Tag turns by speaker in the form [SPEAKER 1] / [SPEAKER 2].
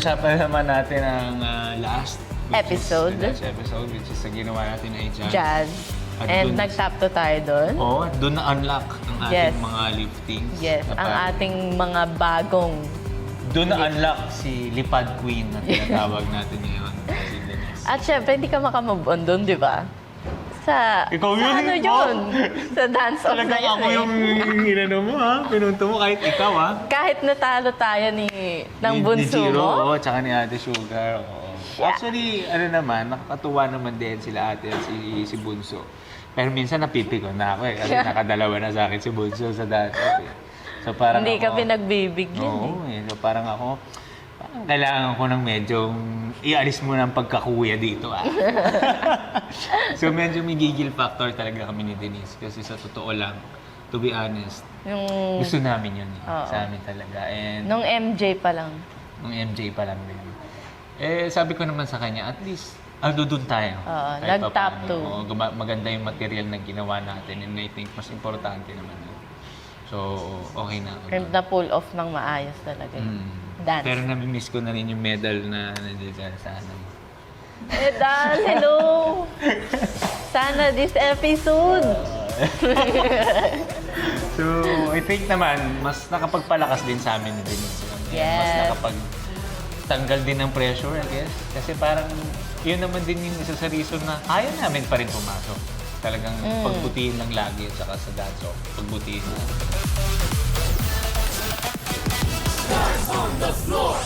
[SPEAKER 1] pag-usapan naman natin ang last
[SPEAKER 2] Episode.
[SPEAKER 1] which is sa ginawa natin ay Jazz.
[SPEAKER 2] Jazz.
[SPEAKER 1] At
[SPEAKER 2] And
[SPEAKER 1] dun-
[SPEAKER 2] nag-top to tayo doon.
[SPEAKER 1] Oo, at doon na-unlock ang ating
[SPEAKER 2] Yes.
[SPEAKER 1] mga liftings.
[SPEAKER 2] Yes,
[SPEAKER 1] Na
[SPEAKER 2] ang
[SPEAKER 1] parang-
[SPEAKER 2] ating mga bagong...
[SPEAKER 1] Doon na-unlock si Lipad Queen na tinatawag natin ngayon. Si Denise.
[SPEAKER 2] At syempre, hindi ka makamove on doon, di ba? Sa...
[SPEAKER 1] Ikaw
[SPEAKER 2] sa
[SPEAKER 1] yun,
[SPEAKER 2] ano
[SPEAKER 1] ikaw.
[SPEAKER 2] yun? Sa dance-off na
[SPEAKER 1] Talagang
[SPEAKER 2] yun
[SPEAKER 1] ako yung inano mo ha. Pinunto mo kahit ikaw ha.
[SPEAKER 2] Kahit natalo tayo ng
[SPEAKER 1] Ni
[SPEAKER 2] bunso
[SPEAKER 1] Jiro,
[SPEAKER 2] mo.
[SPEAKER 1] oo, tsaka ni Ate Sugar. Oo.
[SPEAKER 2] Yeah.
[SPEAKER 1] Actually, ano naman, nakakatuwa naman din sila ate at si Bunso. Pero minsan napipikon na ako eh. Kasi nakadalawa na sa akin si Bunso sa dance-off eh. So parang
[SPEAKER 2] Hindi ka
[SPEAKER 1] ako,
[SPEAKER 2] pinagbibigyan eh.
[SPEAKER 1] Oo, eh. So parang ako, parang kailangan ko ng medyo ialis mo ng pagkakuya dito ah. So medyo may gigil factor talaga kami ni Denise. Kasi sa totoo lang, to be honest,
[SPEAKER 2] Yung...
[SPEAKER 1] gusto namin yun eh.
[SPEAKER 2] Oo.
[SPEAKER 1] Sa amin talaga. And
[SPEAKER 2] Nung MJ pa lang.
[SPEAKER 1] nung MJ pa lang din. Eh, sabi ko naman sa kanya, at least, doon tayo.
[SPEAKER 2] Oo,
[SPEAKER 1] Kahit
[SPEAKER 2] nag-top
[SPEAKER 1] papaano.
[SPEAKER 2] two.
[SPEAKER 1] Oo, maganda yung material na ginawa natin and I think mas importante naman yun. So, okay na ako.
[SPEAKER 2] And
[SPEAKER 1] doon.
[SPEAKER 2] na-pull off ng maayos talaga. Dance.
[SPEAKER 1] Pero nami-miss ko na rin yung medal na nandiyan sa ano.
[SPEAKER 2] Dan, hello! Sana this episode!
[SPEAKER 1] So, I think naman, mas nakapagpalakas din sa amin din. Mas
[SPEAKER 2] Yes.
[SPEAKER 1] nakapagtanggal din ng pressure, I guess. Kasi parang, yun naman din yung isa sa reason na ayaw namin pa rin pumasok. Talagang pagbutihin lang lagi at saka sa dance-off, pagbutihin lang.
[SPEAKER 3] Stars on the floor.